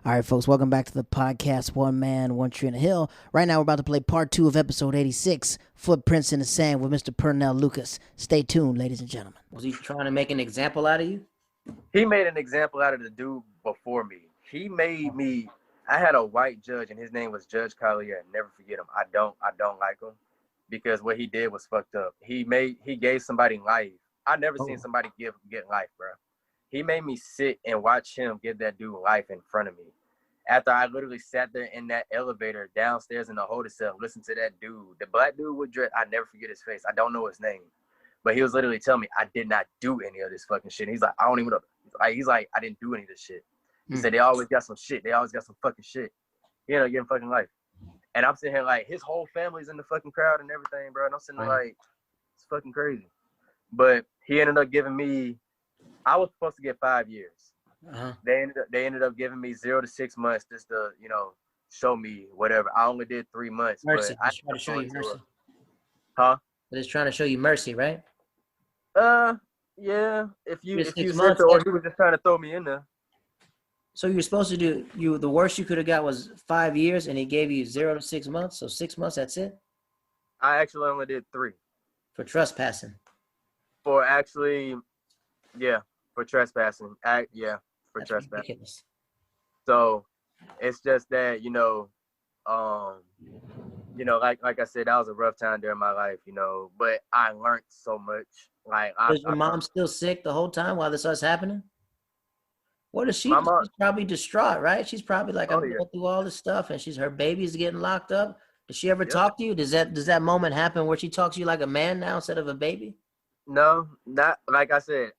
All right, folks, welcome back to the podcast, One Man, One Tree in a Hill. Right now, we're about to play part 2 of episode 86, Footprints in the Sand with Mr. Pernell Lucas. Stay tuned, ladies and gentlemen. Was he trying to make an example out of you? He made an example out of the dude before me. He made me. I had a white judge, and his name was Judge Collier. Never forget him. I don't like him because what he did was fucked up. He gave somebody life. I never seen somebody get life, bro. He made me sit and watch him give that dude life in front of me. After I literally sat there in that elevator downstairs in the holding cell, listened to that dude, the black dude with dread. I never forget his face. I don't know his name, but he was literally telling me I did not do any of this fucking shit. And he's like, I don't even know. He's like, I didn't do any of this shit. He said they always got some shit. They always got some fucking shit. You know, getting fucking life. And I'm sitting here like his whole family's in the fucking crowd and everything, bro. And I'm sitting there like, it's fucking crazy. But he ended up giving me. I was supposed to get 5 years. Uh-huh. They ended up giving me 0 to 6 months just to, you know, show me whatever. I only did 3 months. Mercy. But I trying to show you mercy. Huh? But it's trying to show you mercy, right? Yeah. If you said months, so, or he was just trying to throw me in there. So you were supposed to do the worst you could have got was 5 years, and he gave you 0 to 6 months. So 6 months, that's it. I actually only did 3 for trespassing. For actually, yeah, for trespassing. For that's trespassing. Ridiculous. So it's just that like I said, that was a rough time during my life, but I learned so much. Like, was your mom still sick the whole time while this was happening? What is she? She's probably distraught, right? She's probably like, I'm going through all this stuff, and her baby's getting locked up. Does she ever talk to you? Does that moment happen where she talks to you like a man now instead of a baby? No, not like I said.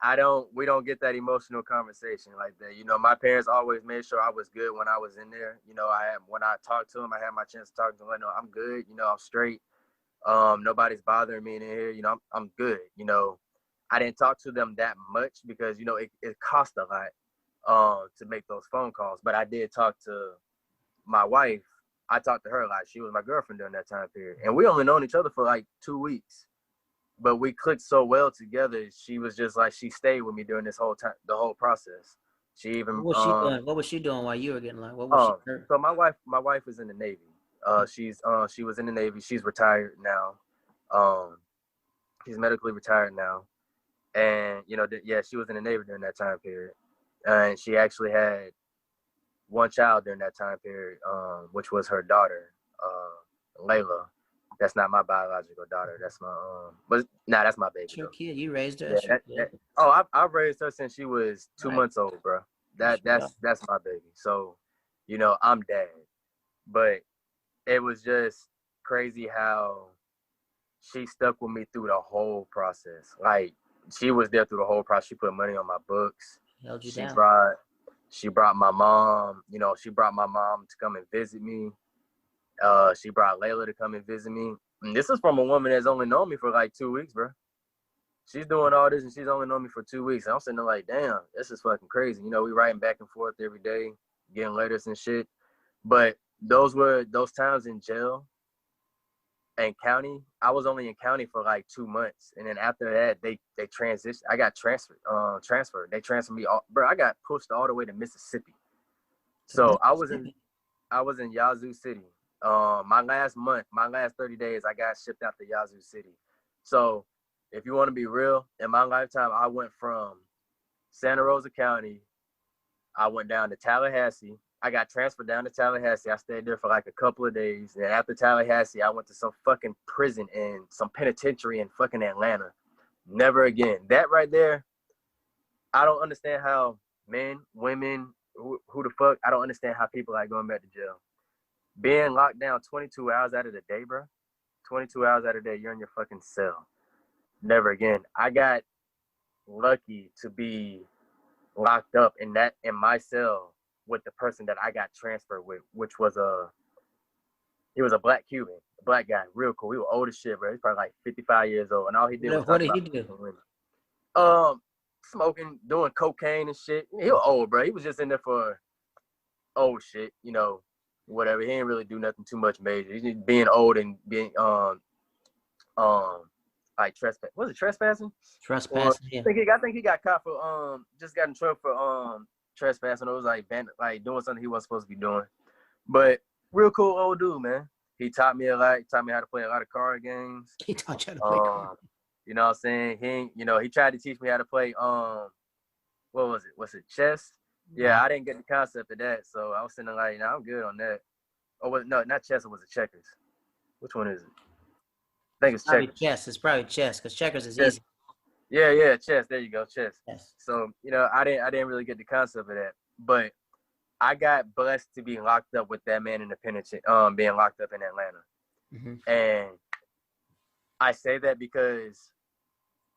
We don't get that emotional conversation like that. My parents always made sure I was good when I was in there. When I talked to them, I had my chance to talk to them. I know I'm good. I'm straight. Nobody's bothering me in here. I'm good. I didn't talk to them that much because it cost a lot to make those phone calls. But I did talk to my wife. I talked to her a lot. She was my girlfriend during that time period, and we only known each other for like 2 weeks. But we clicked so well together. She was just like, she stayed with me during this whole time, the whole process. She even what was she doing while you were getting like? What was she? So my wife is in the Navy. She was in the Navy. She's retired now. She's medically retired now, and she was in the Navy during that time period, and she actually had one child during that time period, which was her daughter, Layla. That's not my biological daughter. That's my that's my baby. That's your kid. You raised her. I've raised her since she was 2 months old, bro. That's my baby. So, I'm dad. But it was just crazy how she stuck with me through the whole process. Like, she was there through the whole process. She put money on my books. Held you down. She brought my mom. She brought my mom to come and visit me. She brought Layla to come and visit me. And this is from a woman that's only known me for like 2 weeks, bro. She's doing all this and she's only known me for 2 weeks. And I'm sitting there like, damn, this is fucking crazy. We writing back and forth every day, getting letters and shit. But those were those times in jail and county. I was only in county for like 2 months. And then after that, they transitioned. I got transferred. They transferred me bro, I got pushed all the way to Mississippi. So I was in Yazoo City. My last 30 days, I got shipped out to Yazoo City. So if you want to be real, in my lifetime, I went from Santa Rosa County. I went down to Tallahassee. I got transferred down to Tallahassee. I stayed there for like a couple of days. And after Tallahassee, I went to some fucking prison and some penitentiary in fucking Atlanta. Never again. That right there, I don't understand how men, women, who the fuck, I don't understand how people like going back to jail. Being locked down 22 hours out of the day, bro. 22 hours out of the day, you're in your fucking cell. Never again. I got lucky to be locked up in my cell with the person that I got transferred with, which was he was a black Cuban, a black guy, real cool. He was old as shit, bro. He's probably like 55 years old, and all he did was what did he do? Smoking, doing cocaine and shit. He was old, bro. He was just in there for old shit, whatever. He didn't really do nothing too much major. He's just being old and being like trespass. Was it trespassing? Trespassing. Yeah. I think he got caught for just got in trouble for trespassing. It was like doing something he wasn't supposed to be doing. But real cool old dude, man. He taught me a lot. He taught me how to play a lot of card games. He taught you how to play card. You know what I'm saying? He tried to teach me how to play what was it? Was it chess? Yeah, I didn't get the concept of that, so I was sitting like, I'm good on that. No, not chess. It was it checkers. Which one is it? I think it's checkers. Chess. It's probably chess because checkers is easy. Yeah, chess. There you go, chess. Yes. So I didn't really get the concept of that, but I got blessed to be locked up with that man in the penitentiary, being locked up in Atlanta. Mm-hmm. And I say that because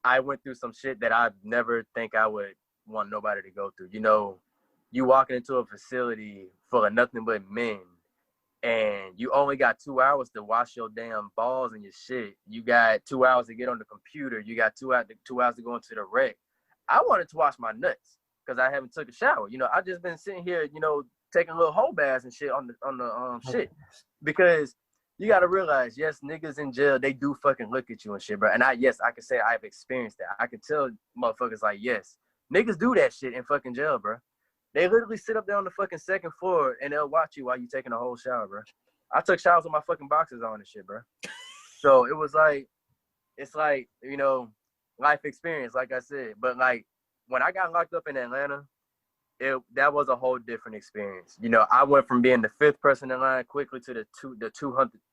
I went through some shit that I never think I would want nobody to go through. You walking into a facility full of nothing but men, and you only got 2 hours to wash your damn balls and your shit. You got 2 hours to get on the computer. You got 2 hours to go into the rec. I wanted to wash my nuts because I haven't took a shower. I just been sitting here, taking little whole baths and shit on the shit. Because you got to realize, yes, niggas in jail, they do fucking look at you and shit, bro. And I can say I've experienced that. I can tell motherfuckers like, yes, niggas do that shit in fucking jail, bro. They literally sit up there on the fucking second floor and they'll watch you while you taking a whole shower, bro. I took showers with my fucking boxers on and shit, bro. So it was like, it's like, life experience, like I said. But like, when I got locked up in Atlanta, that was a whole different experience. I went from being the 5th person in line quickly to the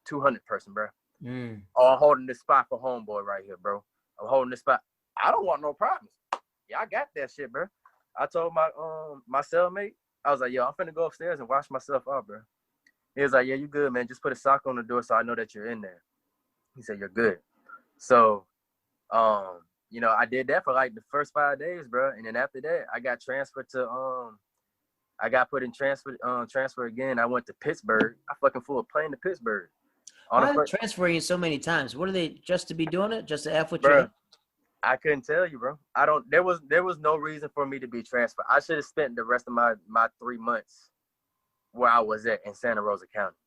200 person, bro. I'm holding this spot for homeboy right here, bro. I'm holding this spot. I don't want no problems. Yeah, I got that shit, bro. I told my cellmate, I was like, yo, I'm finna go upstairs and wash myself up, bro. He was like, yeah, you good, man. Just put a sock on the door so I know that you're in there. He said, you're good. So, I did that for like the first 5 days, bro. And then after that, I got transferred to, I got put in transfer again. I went to Pittsburgh. I fucking flew a plane to Pittsburgh. Why are they transferring you so many times? What are they, just to be doing it? Just to F with you? I couldn't tell you, bro. There was no reason for me to be transferred. I should have spent the rest of my 3 months where I was at in Santa Rosa County.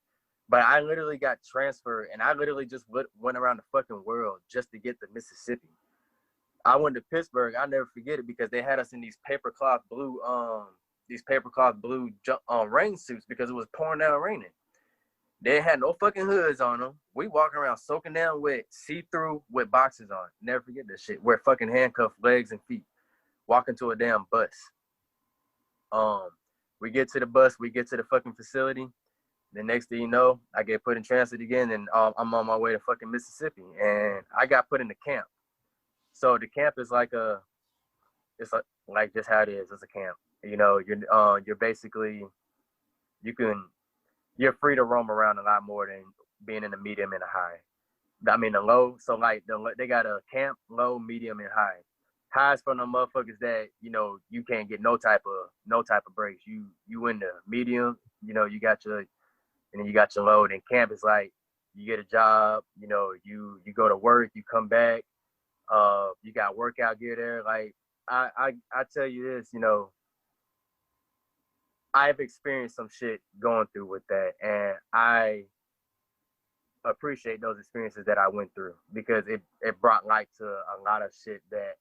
But I literally got transferred, and I literally just went around the fucking world just to get to Mississippi. I went to Pittsburgh. I'll never forget it because they had us in these paper cloth blue rain suits because it was pouring down raining. They had no fucking hoods on them. We walking around soaking down wet, see-through with boxes on. Never forget this shit. Wear fucking handcuffed legs and feet. Walking to a damn bus. We get to the bus. We get to the fucking facility. The next thing you know, I get put in transit again, and I'm on my way to fucking Mississippi. And I got put in the camp. So the camp is like like just how it is. It's a camp. You're basically, you're free to roam around a lot more than being in the medium and a high. I mean the low. So like they got a camp, low, medium, and high. Highs for the motherfuckers that you can't get no type of breaks. You in the medium. You got your, and then you got your low. And camp is like you get a job. You go to work. You come back. You got workout gear there. Like I tell you this, I've experienced some shit going through with that, and I appreciate those experiences that I went through because it brought light to a lot of shit that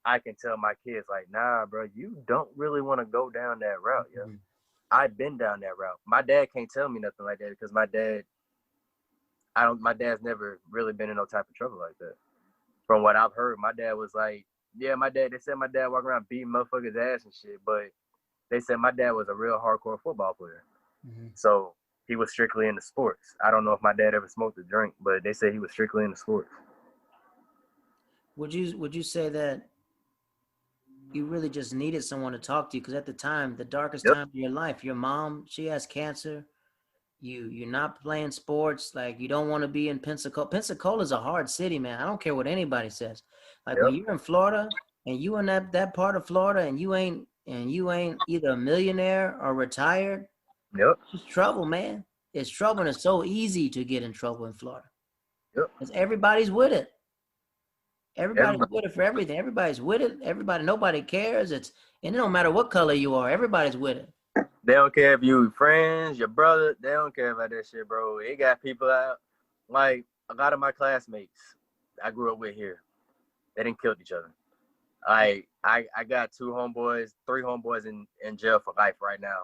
I can tell my kids, like, nah, bro, you don't really want to go down that route, yo. Mm-hmm. I've been down that route. My dad can't tell me nothing like that because my dad's never really been in no type of trouble like that. From what I've heard, my dad was like, they said my dad walked around beating motherfuckers' ass and shit, but they said my dad was a real hardcore football player. Mm-hmm. So he was strictly into sports. I don't know if my dad ever smoked a drink, but they said he was strictly into sports. Would you say that you really just needed someone to talk to you? Because at the time, the darkest time of your life, your mom, she has cancer. You're not playing sports. Like, you don't want to be in Pensacola. Pensacola is a hard city, man. I don't care what anybody says. Like, when you're in Florida and you in that part of Florida and you ain't either a millionaire or retired, it's trouble, man. It's trouble, and it's so easy to get in trouble in Florida. Because everybody's with it. Everybody's with it for everything. Everybody's with it. Nobody cares. And it don't matter what color you are. Everybody's with it. They don't care if you friends, your brother. They don't care about that shit, bro. It got people out. Like, a lot of my classmates I grew up with here, they didn't kill each other. I got three homeboys in jail for life right now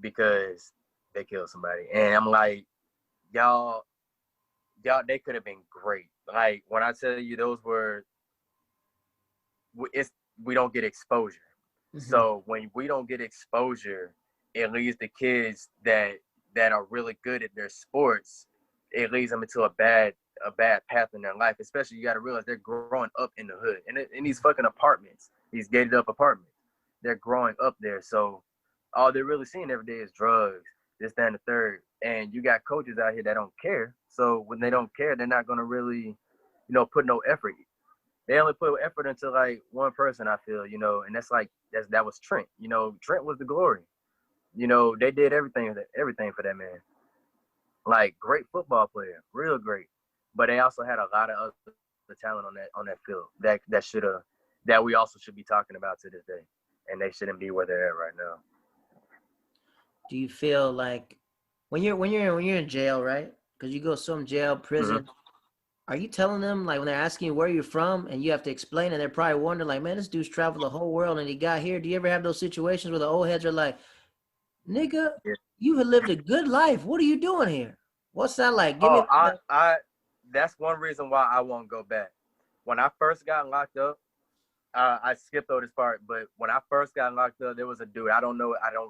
because they killed somebody. And I'm like, y'all, they could have been great. Like, when I tell you those were, we don't get exposure. Mm-hmm. So when we don't get exposure, it leads the kids that are really good at their sports, it leads them into a bad path in their life. Especially, you got to realize they're growing up in the hood, and in these fucking apartments, these gated up apartments. They're growing up there, so all they're really seeing every day is drugs, this, that, and the third. And you got coaches out here that don't care. So when they don't care, they're not gonna really, put no effort. They only put effort into like one person, I feel, and that was Trent. Trent was the glory. They did everything for that man. Like, great football player, real great. But they also had a lot of other talent on that field that we also should be talking about to this day. And they shouldn't be where they're at right now. Do you feel like when you're in jail, right? Because you go some jail, prison, mm-hmm. Are you telling them, like, when they're asking you where you're from and you have to explain, and they're probably wondering, like, man, this dude's traveled the whole world and he got here? Do you ever have those situations where the old heads are like, nigga, you have lived a good life. What are you doing here? What's that like? Give me that's one reason why I won't go back. When I first got locked up, I skipped over this part, but when I first got locked up, there was a dude. I don't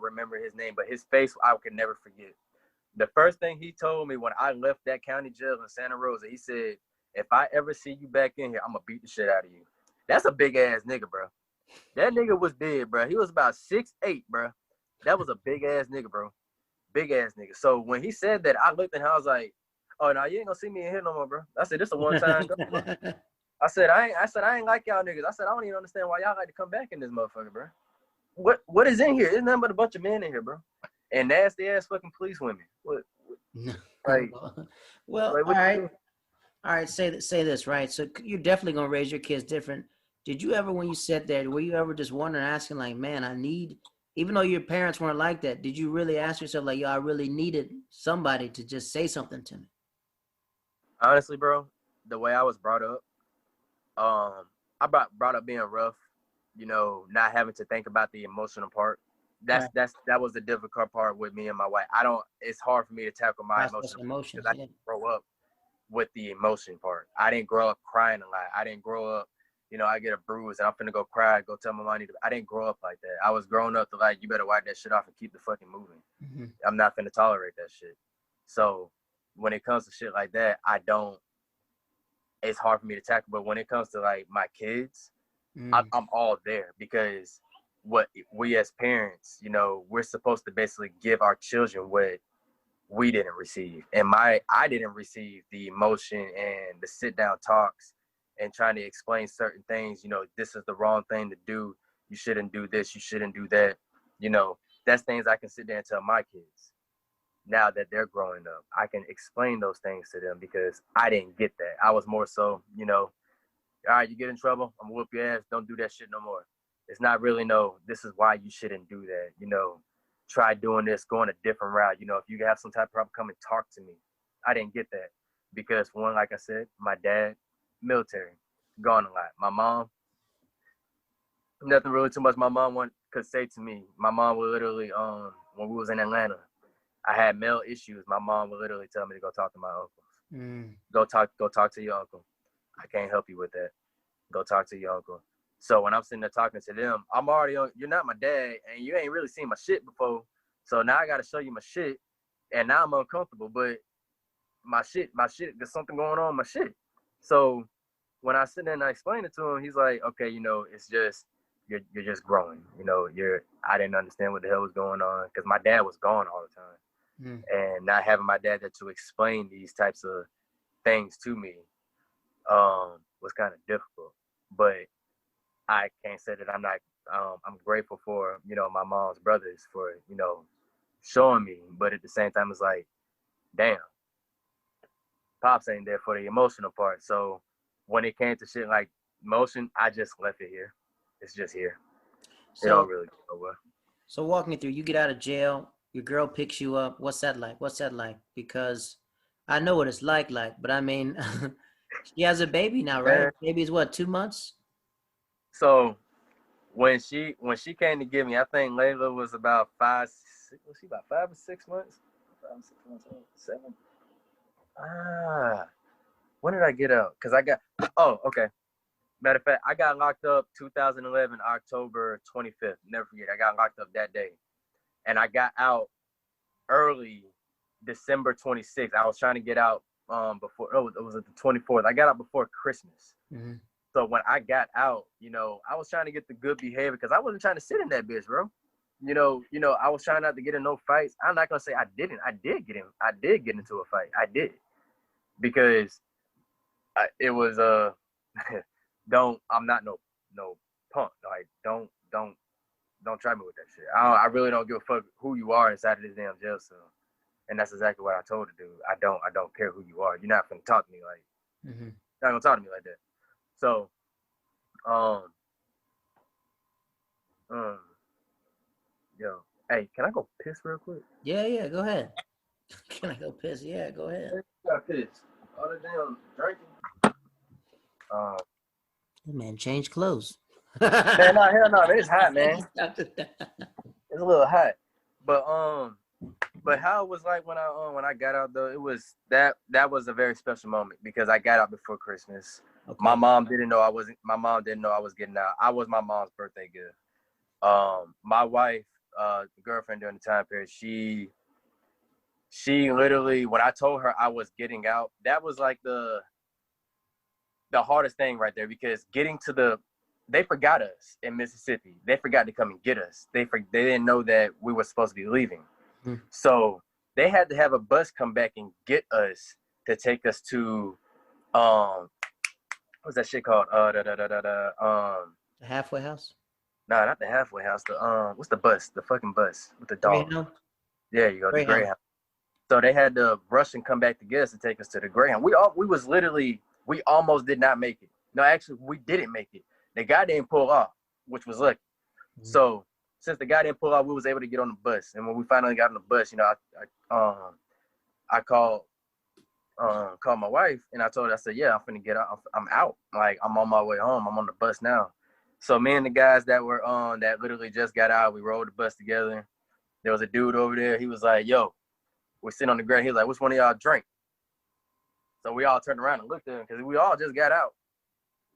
remember his name, but his face I could never forget. The first thing he told me when I left that county jail in Santa Rosa, he said, if I ever see you back in here, I'm going to beat the shit out of you. That's a big-ass nigga, bro. That nigga was big, bro. He was about 6'8", bro. That was a big-ass nigga, bro. Big-ass nigga. So when he said that, I looked at him, I was like, oh, no, you ain't going to see me in here no more, bro. I said, this a one-time go, bro. I said, I ain't like y'all niggas. I said, I don't even understand why y'all like to come back in this motherfucker, bro. What is in here? There's nothing but a bunch of men in here, bro. And nasty-ass fucking police women. What? Like, well, like, what all right. Say this, right? So you're definitely gonna raise your kids different. Did you ever, when you sat there, were you ever just wondering, asking, like, man, even though your parents weren't like that, did you really ask yourself, like, yo, I really needed somebody to just say something to me? Honestly, bro, the way I was brought up, I brought up being rough, not having to think about the emotional part. That was the difficult part with me and my wife. It's hard for me to tackle my emotions because I didn't grow up with the emotion part. I didn't grow up crying a lot. I didn't grow up, I get a bruise and I'm finna go cry, go tell my mom I didn't grow up like that. I was growing up to, like, you better wipe that shit off and keep the fucking moving. Mm-hmm. I'm not finna tolerate that shit. So when it comes to shit like that, it's hard for me to tackle. But when it comes to, like, my kids, I'm all there, because what we as parents, we're supposed to basically give our children what we didn't receive. And I didn't receive the emotion and the sit down talks and trying to explain certain things. This is the wrong thing to do. You shouldn't do this. You shouldn't do that. That's things I can sit there and tell my kids now that they're growing up. I can explain those things to them because I didn't get that. I was more so, all right, you get in trouble, I'm gonna whoop your ass. Don't do that shit no more. It's not really, no, this is why you shouldn't do that. Try doing this, going a different route. If you have some type of problem, come and talk to me. I didn't get that because, one, like I said, my dad, military, gone a lot. My mom, nothing really too much my mom could say to me. My mom would literally, when we was in Atlanta, I had male issues. My mom would literally tell me to go talk to my uncles. Go talk to your uncle. I can't help you with that. Go talk to your uncle. So when I'm sitting there talking to them, I'm already on, you're not my dad, and you ain't really seen my shit before. So now I got to show you my shit, and now I'm uncomfortable. But my shit, there's something going on with my shit. So when I sit there and I explain it to him, he's like, okay, it's just, you're just growing. I didn't understand what the hell was going on because my dad was gone all the time. And not having my dad there to explain these types of things to me was kind of difficult. But I can't say that I'm not, I'm grateful for, my mom's brothers for, showing me. But at the same time, it's like, damn, Pops ain't there for the emotional part. So when it came to shit like emotion, I just left it here. It's just here. It don't really go well. So walk me through, you get out of jail, your girl picks you up. What's that like? Because I know what it's like, but I mean, she has a baby now, right? Baby's what, 2 months? So when she came to get me, I think Layla was about 5. Was she about 5 or 6 months? 5 or 6 months old? 7. When did I get out? Because I got. Oh, okay. Matter of fact, I got locked up 2011 October 25th. Never forget. I got locked up that day, and I got out early December 26th. I was trying to get out before. Oh, it was the 24th. I got out before Christmas. Mm-hmm. So when I got out, I was trying to get the good behavior because I wasn't trying to sit in that bitch, bro. I was trying not to get in no fights. I'm not gonna say I didn't. I did get into a fight. I did because it was I'm not no punk. Like don't try me with that shit. I really don't give a fuck who you are inside of this damn jail cell. And that's exactly what I told the dude. I don't care who you are. You're not gonna talk to me like you're not gonna talk to me like that. So yo, hey, can I go piss real quick? Yeah, go ahead. Can I go piss? Yeah, go ahead. I got piss. All the damn drinking. Man, change clothes. Man, no, hell no, it's hot, man. It's a little hot. But how it was like when I got out though, it was that was a very special moment because I got out before Christmas. Okay. My mom didn't know I was getting out. I was my mom's birthday gift. My wife, girlfriend during the time period, she literally, when I told her I was getting out, that was like the hardest thing right there because they forgot us in Mississippi. They forgot to come and get us. They didn't know that we were supposed to be leaving. Mm-hmm. So they had to have a bus come back and get us to take us to, what's that shit called? The halfway house? No, not the halfway house. What's the bus? The fucking bus with the dog. Greyhound? Yeah, you go to Greyhound. So they had to rush and come back to get us to take us to the Greyhound. We almost did not make it. No, actually, we didn't make it. The guy didn't pull off, which was lucky. Mm-hmm. So since the guy didn't pull off, we was able to get on the bus. And when we finally got on the bus, I called my wife and I told her, I said, yeah, I'm finna get out. I'm out. Like, I'm on my way home. I'm on the bus now. So me and the guys that were that literally just got out, we rode the bus together. There was a dude over there. He was like, yo, we're sitting on the ground. He was like, which one of y'all drink? So we all turned around and looked at him because we all just got out.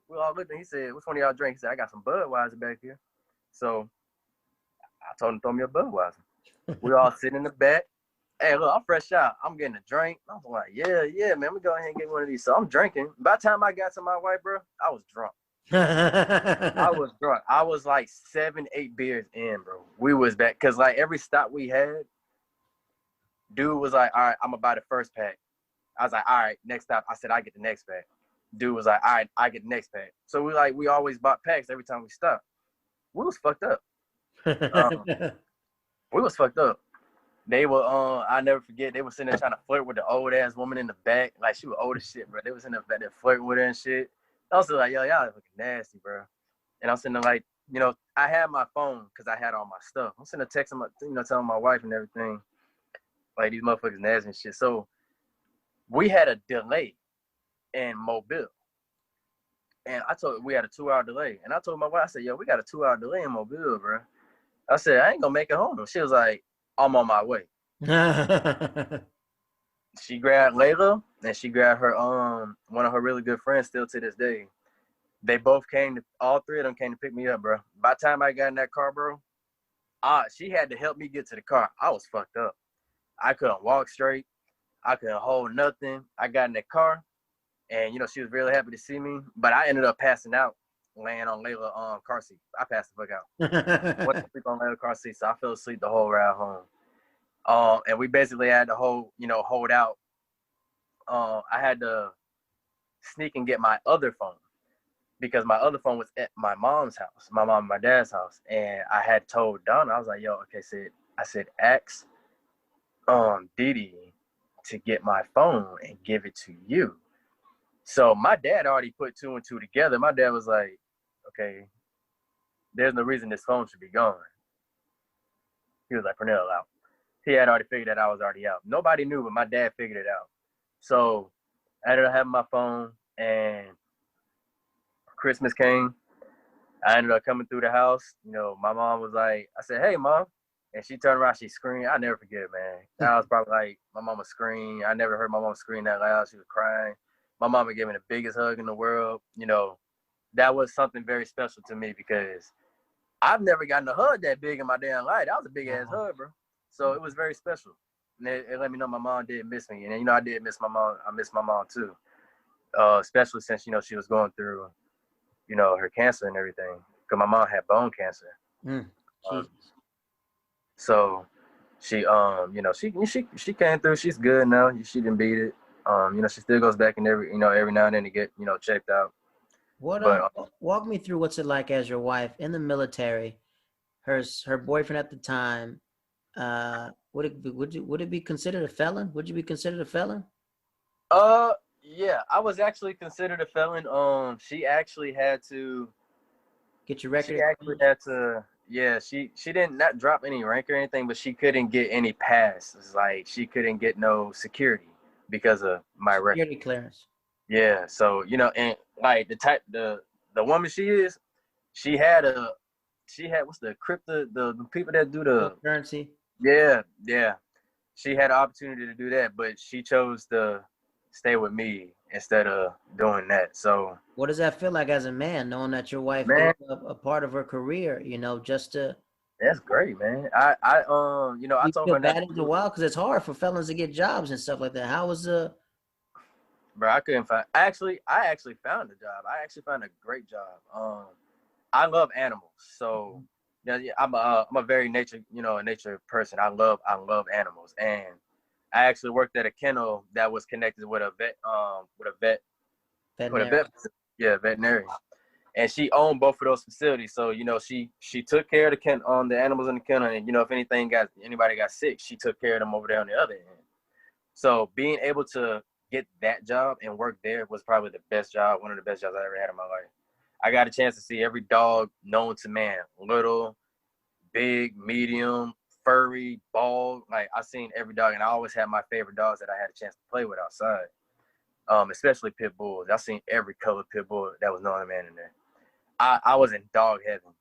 We all looked at him. He said, which one of y'all drink? He said, I got some Budweiser back here. So I told him to throw me a Budweiser. We all sitting in the back. Hey, look, I'm fresh out. I'm getting a drink. I was like, yeah, man, we go ahead and get one of these. So I'm drinking. By the time I got to my wife, bro, I was drunk. I was drunk. I was like 7, 8 beers in, bro. We was back. Because like every stop we had, dude was like, all right, I'm about the first pack. I was like, all right, next stop. I said, I get the next pack. Dude was like, all right, I get the next pack. So we always bought packs every time we stopped. We was fucked up. We was fucked up. They were I never forget, they were sitting there trying to flirt with the old ass woman in the back. Like she was old as shit, bro. They was in the back there flirting with her and shit. I was like, yo, y'all looking nasty, bro. And I'm sitting there like, I had my phone because I had all my stuff. I'm sitting there texting telling my wife and everything. Like these motherfuckers nasty and shit. So we had a delay in Mobile. And we had a 2-hour delay. And I told my wife, I said, yo, we got a 2-hour delay in Mobile, bro. I said, I ain't gonna make it home. She was like, I'm on my way. She grabbed Layla and she grabbed her one of her really good friends still to this day. They both all three of them came to pick me up, bro. By the time I got in that car, bro, she had to help me get to the car. I was fucked up. I couldn't walk straight. I couldn't hold nothing. I got in that car and she was really happy to see me, but I ended up passing out laying on Layla's car seat. I passed the fuck out. Went to sleep on Layla's car seat, so I fell asleep the whole ride home. And we basically had to hold out. I had to sneak and get my other phone because my other phone was at my mom's house, my mom and my dad's house. And I had told Donna, I was like, yo, okay, I said, ask Didi to get my phone and give it to you. So my dad already put 2 and 2 together. My dad was like, okay, there's no reason this phone should be gone. He was like, Pernell out. He had already figured that I was already out. Nobody knew, but my dad figured it out. So I ended up having my phone, and Christmas came. I ended up coming through the house. You know, my mom was like, I said, "Hey, mom," and she turned around, she screamed. I never forget it, man. I was probably like, my mama screamed. I never heard my mom scream that loud. She was crying. My mama gave me the biggest hug in the world. You know, that was something very special to me because I've never gotten a hug that big in my damn life. That was a big ass hug, bro. So it was very special. And it let me know my mom did miss me. And, you know, I did miss my mom. I miss my mom, too. Especially since, you know, she was going through, you know, her cancer and everything. Because my mom had bone cancer. So she, you know, she came through. She's good now. She didn't beat it. You know, she still goes back and every now and then to get, you know, checked out. What walk me through what's it like as your wife in the military, her boyfriend at the time, would it be considered a felon? Would you be considered a felon? Yeah, I was actually considered a felon. She actually had to get your record. She actually had to. Yeah, she didn't not drop any rank or anything, but she couldn't get any pass. It's like she couldn't get no security because of my security record. Clearance. Yeah, so you know, and like the woman she is, she had what's the crypto the people that do the currency. Yeah. She had an opportunity to do that, but she chose to stay with me instead of doing that. So what does that feel like as a man, knowing that your wife gave up a part of her career, you know, just to? That's great, man. I you know, I told her bad after a while because it's hard for felons to get jobs and stuff like that. How was Bro, I couldn't find. I actually found a job. I actually found a great job. I love animals, so yeah, I'm a very a nature person. I love animals, and I actually worked at a kennel that was connected with a veterinarian, and she owned both of those facilities. So you know, she took care of the animals in the kennel, and you know, if anybody got sick, she took care of them over there on the other end. So being able to get that job and work there was probably the best job, one of the best jobs I ever had in my life. I got a chance to see every dog known to man, little, big, medium, furry, bald. Like I seen every dog, and I always had my favorite dogs that I had a chance to play with outside. Especially pit bulls. I seen every color pit bull that was known to man in there. I was in dog heaven.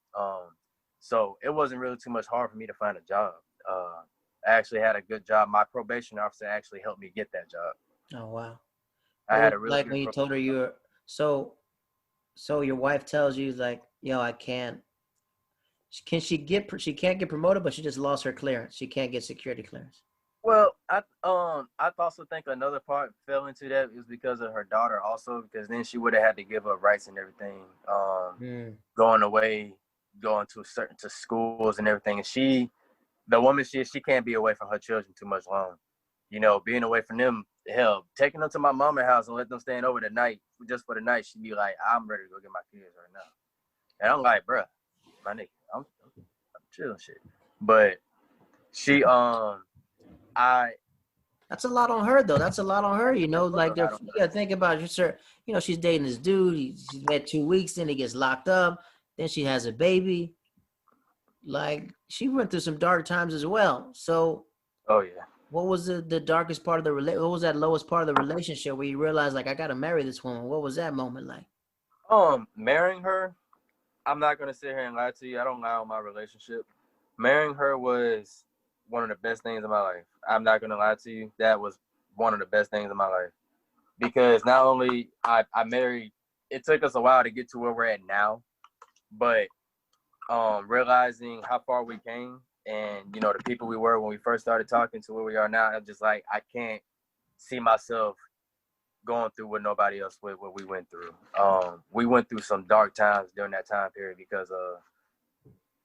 So it wasn't really too much hard for me to find a job. I actually had a good job. My probation officer actually helped me get that job. Oh wow! I had a really like when you told her you were so your wife tells you like, yo, I can't. She can't get promoted, but she just lost her clearance. She can't get security clearance. Well, I also think another part fell into that is because of her daughter also, because then she would have had to give up rights and everything. Going away, going to schools and everything. And the woman she can't be away from her children too much long. You know, being away from them, hell, taking them to my mama's house and let them stay over the night, just for the night, she'd be like, I'm ready to go get my kids right now. And I'm like, bruh, my nigga, I'm chill shit. But she that's a lot on her though. That's a lot on her, you know. Like you gotta think about it, sir. You know, she's dating this dude. She's met 2 weeks, then he gets locked up. Then she has a baby. Like she went through some dark times as well. So, oh yeah. What was the darkest part of the what was that lowest part of the relationship where you realized like I gotta marry this woman? What was that moment like? Marrying her, I'm not gonna sit here and lie to you. I don't lie on my relationship. Marrying her was one of the best things in my life. I'm not gonna lie to you. That was one of the best things in my life. Because not only I married, it took us a while to get to where we're at now, but realizing how far we came and you know the people we were when we first started talking to where we are now, I'm just like I can't see myself going through what nobody else what we went through. We went through some dark times during that time period because of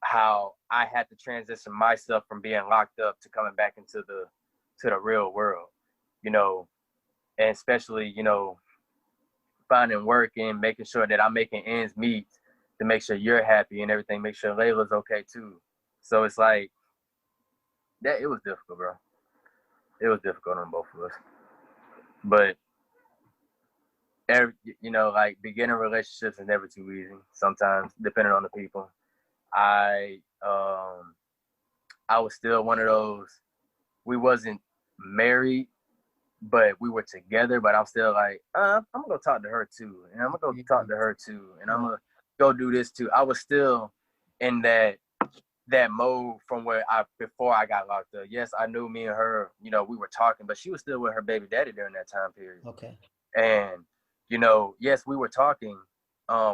how I had to transition myself from being locked up to coming back into the real world, you know, and especially, you know, finding work and making sure that I'm making ends meet to make sure you're happy and everything, make sure Layla's okay too. So it's like that. It was difficult, bro. It was difficult on both of us, but you know, like beginning relationships is never too easy. Sometimes, depending on the people, I was still one of those. We wasn't married, but we were together. But I'm still like, I'm gonna go talk to her too, and I'm gonna go talk to her too, and I'm gonna go do this too. I was still in that mode from before I got locked up. Yes, I knew me and her, you know, we were talking, but she was still with her baby daddy during that time period. Okay. And, you know, yes, we were talking.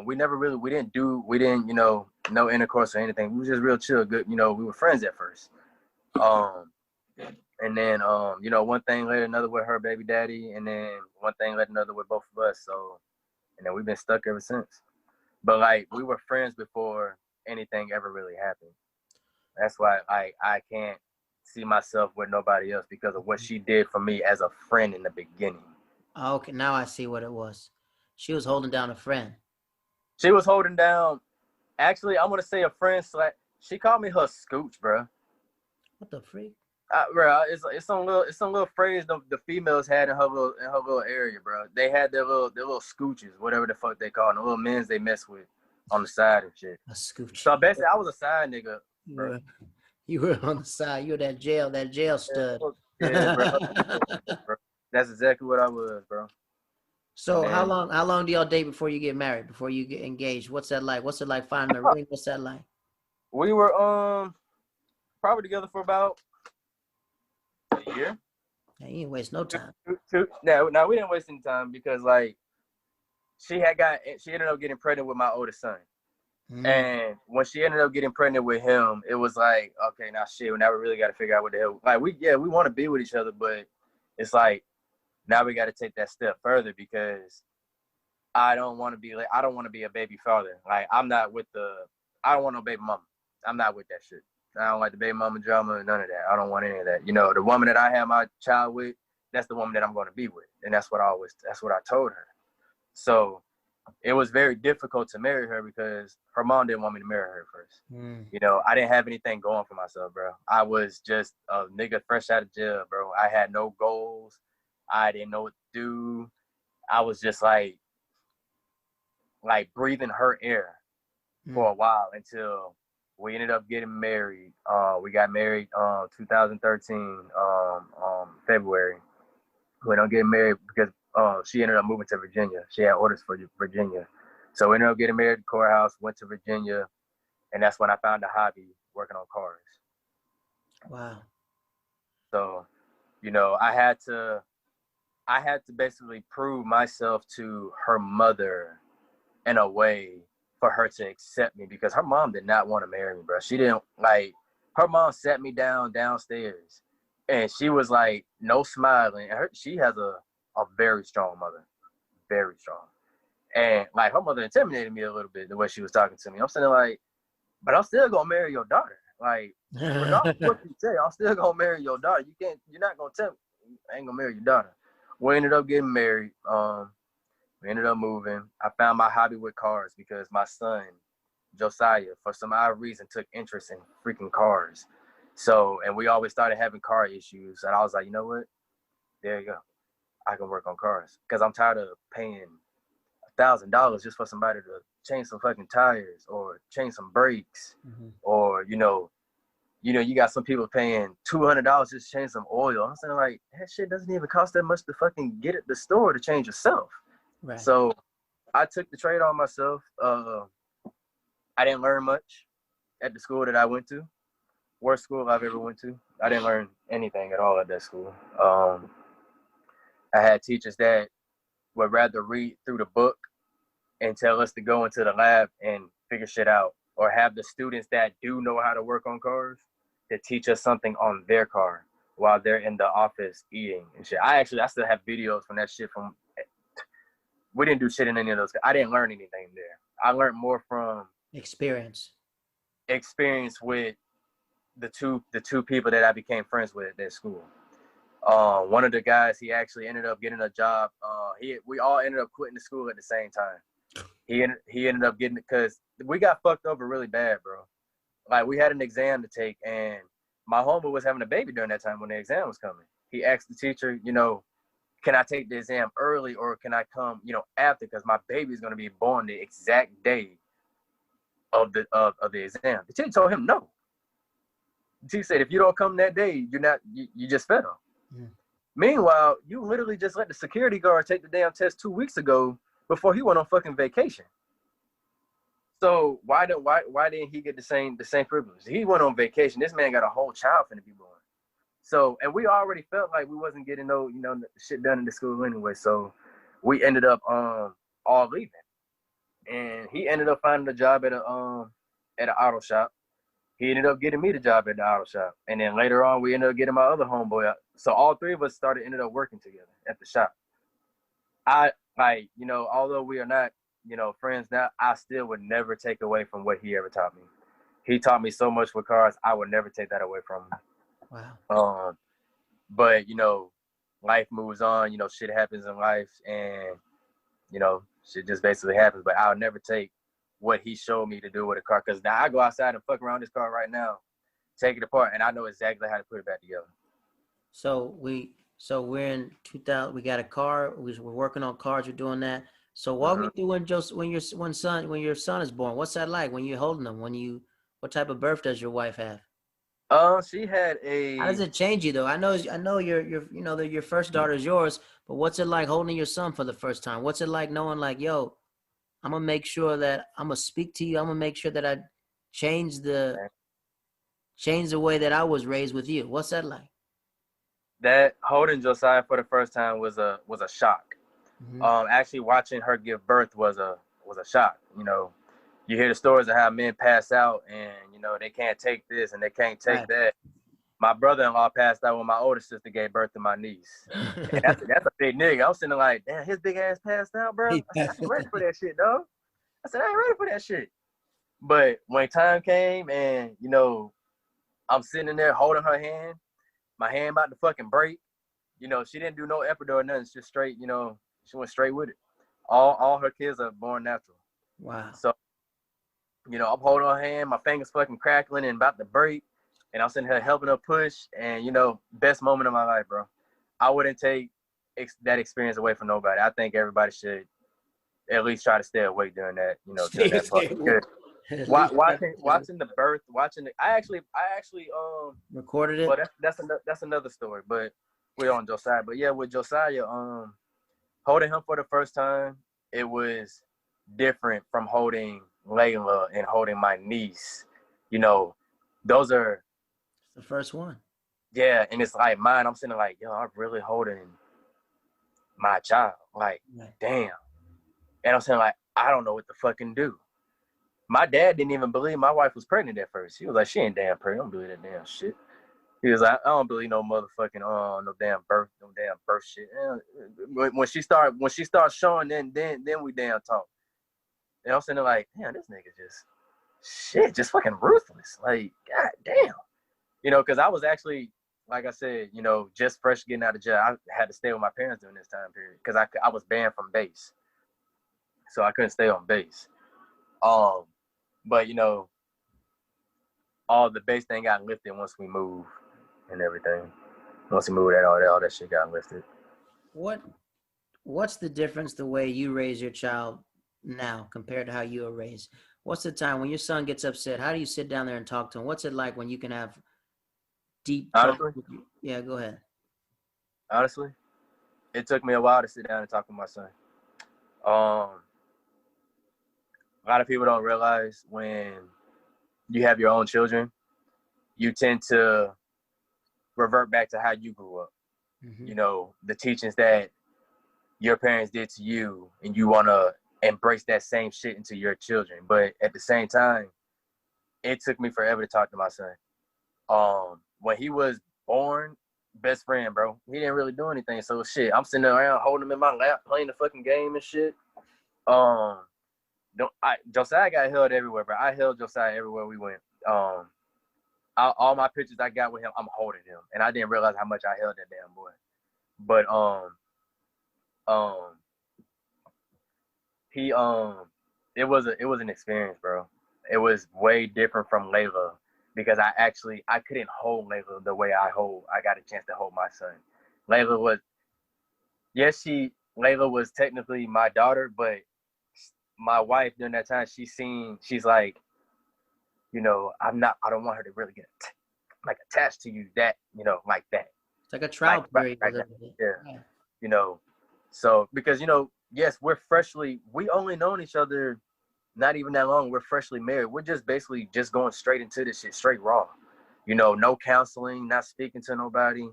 We didn't, you know, no intercourse or anything. We were just real chill, good, you know, we were friends at first. And then, you know, one thing led another with her baby daddy, and then one thing led another with both of us. So, and then we've been stuck ever since. But like, we were friends before anything ever really happened. That's why I can't see myself with nobody else because of what she did for me as a friend in the beginning. Okay, now I see what it was. She was holding down a friend. She was holding down. Actually, I'm gonna say a friend. She called me her scooch, bro. What the freak? Bro, it's some little phrase the females had in her little area, bro. They had their little scooches, whatever the fuck they call them, the little men's they mess with on the side and shit. A scooch. So basically, I was a side nigga. You were on the side. You were that jail stud. Yeah, bro. That's exactly what I was, bro. So how long do y'all date before you get married? Before you get engaged? What's that like? What's it like finding a ring? What's that like? We were probably together for about a year. Yeah, you didn't waste no time. No, we didn't waste any time because like she ended up getting pregnant with my oldest son. And when she ended up getting pregnant with him, it was like, okay, now shit, now we really got to figure out what the hell. Like we want to be with each other, but it's like now we got to take that step further because I don't want to be a baby father. Like I don't want no baby mama. I'm not with that shit. I don't like the baby mama drama, none of that. I don't want any of that. You know, the woman that I have my child with, that's the woman that I'm going to be with, and that's what I told her. So it was very difficult to marry her because her mom didn't want me to marry her first. You know, I didn't have anything going for myself, bro. I was just a nigga fresh out of jail, bro. I had no goals. I didn't know what to do. I was just like breathing her air for a while until we ended up getting married. We got married 2013 February. We ended up getting married because she ended up moving to Virginia. She had orders for Virginia. So we ended up getting married at the courthouse, went to Virginia, and that's when I found a hobby working on cars. Wow. So, you know, I had to basically prove myself to her mother in a way for her to accept me because her mom did not want to marry me, bro. She didn't her mom sat me downstairs and she was like, no smiling. She has a very strong mother, very strong. And like her mother intimidated me a little bit the way she was talking to me. I'm saying like, but I'm still gonna marry your daughter. Like, regardless of what you say, I'm still gonna marry your daughter. You're not gonna tell me I ain't gonna marry your daughter. We ended up getting married. We ended up moving. I found my hobby with cars because my son, Josiah, for some odd reason, took interest in freaking cars. So, and we always started having car issues. And I was like, you know what? There you go. I can work on cars because I'm tired of paying $1,000 just for somebody to change some fucking tires or change some brakes, or you got some people paying $200 just to change some oil. I'm saying like that shit doesn't even cost that much to fucking get at the store to change yourself. Right. So I took the trade on myself. I didn't learn much at the school that I went to. Worst school I've ever went to. I didn't learn anything at all at that school. I had teachers that would rather read through the book and tell us to go into the lab and figure shit out, or have the students that do know how to work on cars to teach us something on their car while they're in the office eating and shit. I still have videos from that shit from, we didn't do shit in any of those. I didn't learn anything there. I learned more from experience with the two people that I became friends with at that school. One of the guys, he actually ended up getting a job. We all ended up quitting the school at the same time. He ended up getting it because we got fucked over really bad, bro. Like we had an exam to take, and my homie was having a baby during that time when the exam was coming. He asked the teacher, can I take the exam early or can I come, after? Because my baby is going to be born the exact day of the exam. The teacher told him no. The teacher said, if you don't come that day, you just failed. Yeah. Meanwhile, you literally just let the security guard take the damn test 2 weeks ago before he went on fucking vacation. So why didn't he get the same privilege? He went on vacation. This man got a whole child finna be born. So, and we already felt like we wasn't getting no, shit done in the school anyway. So we ended up all leaving. And he ended up finding a job at an auto shop. He ended up getting me the job at the auto shop. And then later on we ended up getting my other homeboy out. So all three of us ended up working together at the shop. Although we are not, friends now, I still would never take away from what he ever taught me. He taught me so much with cars, I would never take that away from him. Wow. But life moves on, shit happens in life, and shit just basically happens. But I'll never take what he showed me to do with a car, because now I go outside and fuck around this car right now, take it apart, and I know exactly how to put it back together. So we're in 2000. We got a car. We're working on cars. We're doing that. So walk me through when your son is born. What's that like when you're holding them? What type of birth does your wife have? She had a. How does it change you though? I know your first daughter is yours, but what's it like holding your son for the first time? What's it like knowing like, yo, I'm gonna make sure that I'm gonna speak to you. I'm gonna make sure that I change the way that I was raised with you. What's that like? That holding Josiah for the first time was a shock. Mm-hmm. Actually watching her give birth was a shock. You hear the stories of how men pass out and they can't take this and they can't take that. My brother-in-law passed out when my older sister gave birth to my niece. And that's a big nigga. I was sitting there like, damn, his big ass passed out, bro. I said, I ain't ready for that shit, dog. I said, I ain't ready for that shit. But when time came and I'm sitting in there holding her hand, my hand about to fucking break. She didn't do no epidural or nothing. It's just straight, she went straight with it. All her kids are born natural. Wow. So, I'm holding her hand, my fingers fucking crackling and about to break. And I'm sitting here helping her push. And, best moment of my life, bro. I wouldn't take that experience away from nobody. I think everybody should at least try to stay awake during that, during that part. Watching the birth, I actually recorded it. Well, that's another story. But we're on Josiah. But yeah, with Josiah, holding him for the first time, it was different from holding Layla and holding my niece. Those are the first one. Yeah, and it's like mine. I'm sitting like, yo, I'm really holding my child. Like, damn. And I'm saying like, I don't know what to fucking do. My dad didn't even believe my wife was pregnant at first. He was like, she ain't damn pregnant. I don't believe that damn shit. He was like, I don't believe no motherfucking no damn birth shit. And when she starts showing, then we damn talk. And I'm sitting there like, damn, this nigga just fucking ruthless. Like, god damn. Because I was actually, like I said, just fresh getting out of jail. I had to stay with my parents during this time period because I was banned from base, so I couldn't stay on base. But all the base thing got lifted once we moved and everything. Once we moved, all that shit got lifted. What's the difference the way you raise your child now compared to how you were raised? What's the time when your son gets upset? How do you sit down there and talk to him? What's it like when you can have deep talk? Yeah, go ahead. Honestly, it took me a while to sit down and talk to my son. A lot of people don't realize when you have your own children, you tend to revert back to how you grew up. Mm-hmm. The teachings that your parents did to you, and you want to embrace that same shit into your children. But at the same time, it took me forever to talk to my son. When he was born, best friend, bro. He didn't really do anything. So shit, I'm sitting around holding him in my lap, playing the fucking game and shit. Josiah got held everywhere, bro. I held Josiah everywhere we went. All my pictures I got with him, I'm holding him, and I didn't realize how much I held that damn boy. But it was an experience, bro. It was way different from Layla because I couldn't hold Layla the way I got a chance to hold my son. Layla was technically my daughter, but my wife during that time, she's like, I don't want her to really get attached to you that, like that. It's like a trial period. Yeah. So because, yes, we only known each other not even that long. We're freshly married. We're just basically just going straight into this shit, straight raw. You know, no counseling, not speaking to nobody.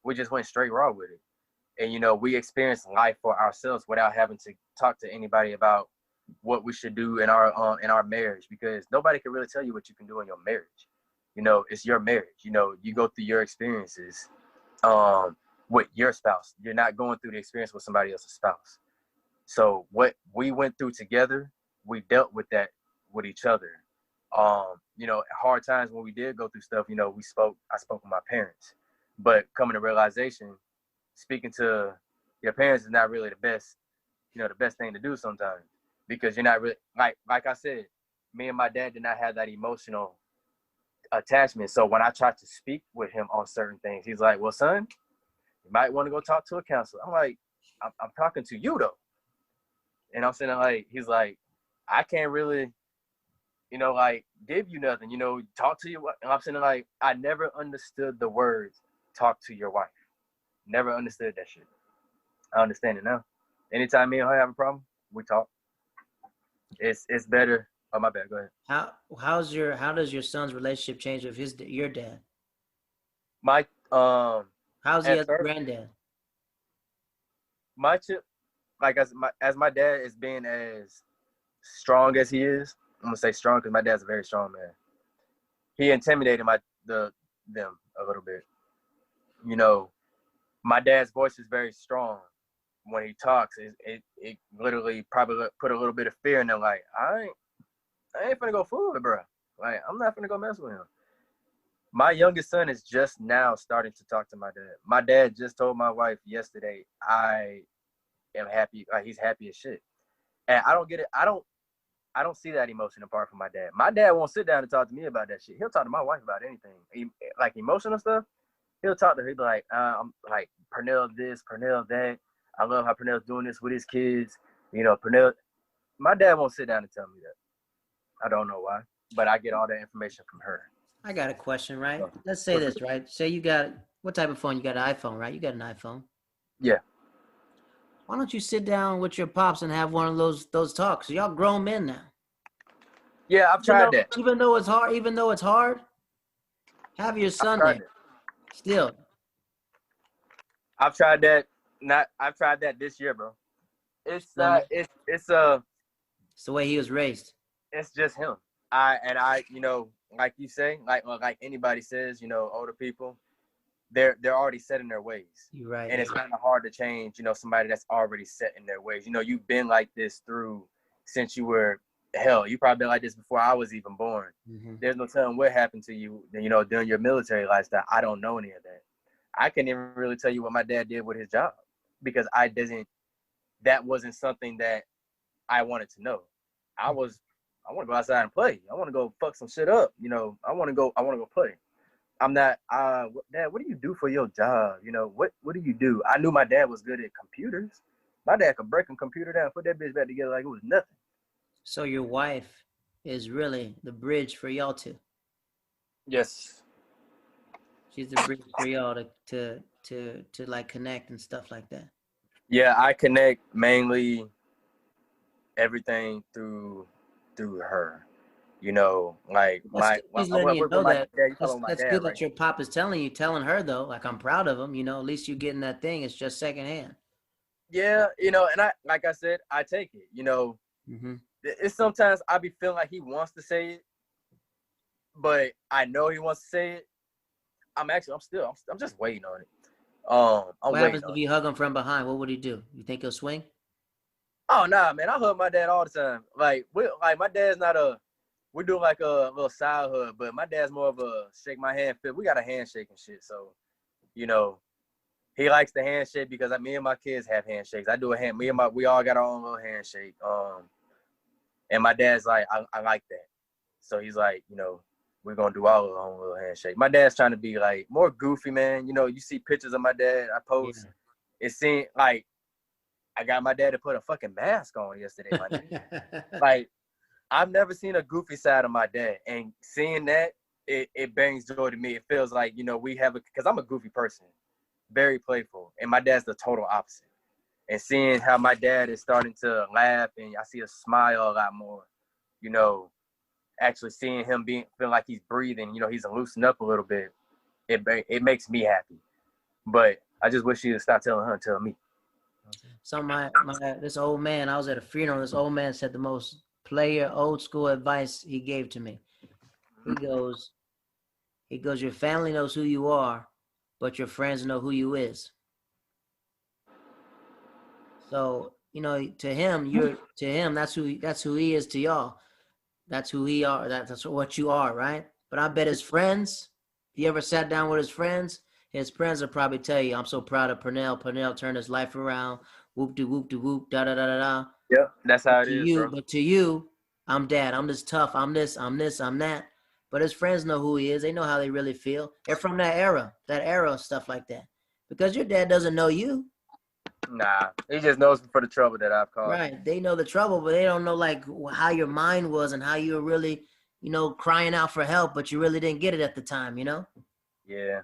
We just went straight raw with it. And, you know, we experienced life for ourselves without having to talk to anybody about what we should do in our marriage, because nobody can really tell you what you can do in your marriage. You know, it's your marriage. You know, you go through your experiences with your spouse. You're not going through the experience with somebody else's spouse. So what we went through together, we dealt with that with each other. You know, hard times when we did go through stuff, you know, I spoke with my parents. But coming to realization, speaking to your parents is not really the best thing to do sometimes, because you're not really, like I said, me and my dad did not have that emotional attachment. So when I tried to speak with him on certain things, he's like, well, son, you might want to go talk to a counselor. I'm like, I'm talking to you though. And I'm saying, like, he's like, I can't really, you know, like, give you nothing, you know, talk to your wife. And I'm saying, like, I never understood the words, talk to your wife. Never understood that shit. I understand it now. Anytime me and her have a problem, we talk. It's better. Oh, my bad. Go ahead. How does your son's relationship change with your dad? My how's he as a granddad? My chip, like as my dad is being as strong as he is, I'm gonna say strong because my dad's a very strong man. He intimidated them a little bit. You know, my dad's voice is very strong. When he talks, it literally probably put a little bit of fear in them. Like, I ain't finna go fool with bro. Like, I'm not finna go mess with him. My youngest son is just now starting to talk to my dad. My dad just told my wife yesterday, I am happy. Like, he's happy as shit. And I don't get it. I don't see that emotion apart from my dad. My dad won't sit down and talk to me about that shit. He'll talk to my wife about anything. Like emotional stuff, he'll talk to her. He'll be like, I'm like, Pernell this, Pernell that. I love how Pernell's doing this with his kids. You know, Pernell. My dad won't sit down and tell me that. I don't know why, but I get all that information from her. I got a question, right? Let's say this, right? Say you got, what type of phone? You got an iPhone, right? You got an iPhone. Yeah. Why don't you sit down with your pops and have one of those talks? Y'all grown men now. Yeah, I've tried that. Even though it's hard, have your son there. Still. I've tried that. I've tried that this year, bro. It's the way he was raised. It's just him. You know, like you say, like anybody says, you know, older people, they're already set in their ways. You're right. And it's kind of hard to change, you know, somebody that's already set in their ways. You know, you've been like this since you were, hell, you probably been like this before I was even born. Mm-hmm. There's no telling what happened to you, you know, during your military lifestyle. I don't know any of that. I can't even really tell you what my dad did with his job, because that wasn't something that I wanted to know. I want to go outside and play. I want to go fuck some shit up. You know, I want to go play. I'm not, Dad, what do you do for your job? You know, what do you do? I knew my dad was good at computers. My dad could break a computer down, put that bitch back together like it was nothing. So your wife is really the bridge for y'all two. Yes. She's the bridge for y'all to like connect and stuff like that. Yeah, I connect mainly everything through her. You know, like that's good that your pop is telling her though. Like, I'm proud of him. You know, at least you getting that thing. It's just secondhand. Yeah, you know, and like I said, I take it. You know, mm-hmm. It's sometimes I be feeling like he wants to say it, but I know he wants to say it. I'm just waiting on it. What happens if you hug him from behind? What would he do? You think he'll swing? Oh nah, man, I hug my dad all the time. Like my dad's not we're doing like a little side hug, but my dad's more of a shake my hand fit. We got a handshake and shit, so you know, he likes the handshake because me and my kids have handshakes. I do we all got our own little handshake. And my dad's like, I like that. So he's like, you know, we're gonna do our own little handshake. My dad's trying to be like more goofy, man. You know, you see pictures of my dad I post. Yeah. It seemed like I got my dad to put a fucking mask on yesterday, my dad. Like, I've never seen a goofy side of my dad, and seeing that, it brings joy to me. It feels like, you know, because I'm a goofy person, very playful, and my dad's the total opposite. And seeing how my dad is starting to laugh, and I see a smile a lot more, you know, actually seeing him feeling like he's breathing, you know, he's loosened up a little bit. It makes me happy. But I just wish she would stop telling her and tell me. So this old man, I was at a funeral. This old man said the most old school advice he gave to me. He goes, your family knows who you are, but your friends know who you is. So, you know, to him, that's who he is to y'all. That's who he are. That's what you are, right? But I bet his friends, if you ever sat down with his friends will probably tell you, I'm so proud of Pernell. Pernell turned his life around. Whoop de whoop de whoop, da da da da da. Yeah, that's how it is, bro. But to you, I'm dad. I'm this tough. I'm this, I'm that. But his friends know who he is. They know how they really feel. They're from that era, stuff like that. Because your dad doesn't know you. Nah, he just knows for the trouble that I've caused. Right. They know the trouble, but they don't know like how your mind was and how you were really, you know, crying out for help, but you really didn't get it at the time, you know? Yeah.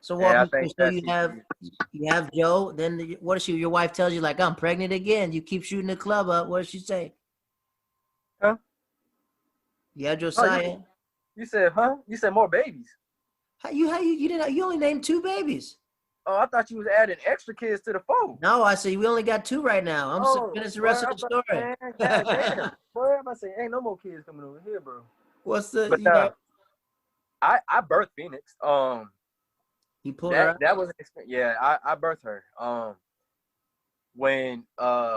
So you have Joe, then what does your wife tells you, like, I'm pregnant again. You keep shooting the club up. What does she say? Huh? Yeah, Josiah. Oh, you said, huh? You said more babies. You only named 2 babies. Oh, I thought you was adding extra kids to the phone. No, I said we only got 2 right now. I'm finish the rest of the story. Man, God damn. Boy, I'm about to say, ain't no more kids coming over here, bro. What's the? But I birthed Phoenix. You pulled her out? That was I birthed her. When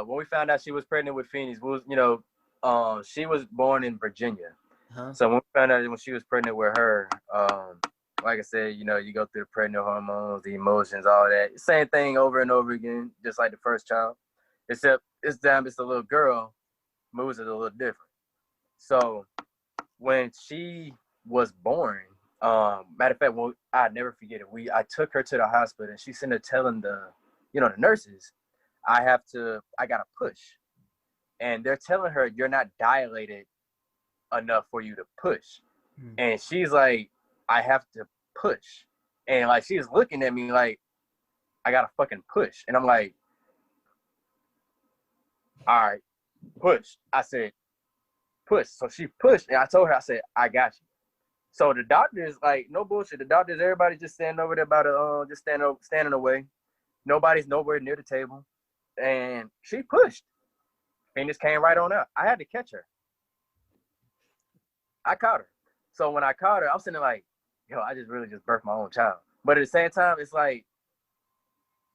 we found out she was pregnant with Phoenix, she was born in Virginia. Uh-huh. So when we found out when she was pregnant with her, like I said, you know, you go through the pregnant hormones, the emotions, all that. Same thing over and over again, just like the first child. Except this time it's a little girl, moves is a little different. So when she was born, matter of fact, I never forget it. I took her to the hospital and she's sitting there telling the nurses, I gotta push. And they're telling her, you're not dilated enough for you to push. And she's like, I have to push. And like, she's looking at me like, I gotta fucking push. And I'm like, all right, push. I said, push. So she pushed. And I told her, I said, I got you. So the doctors, like, no bullshit. The doctors, everybody just standing over there just standing away. Nobody's nowhere near the table. And she pushed. Phoenix came right on out. I had to catch her. I caught her. So when I caught her, I'm sitting there like, yo, I just birthed my own child. But at the same time, it's like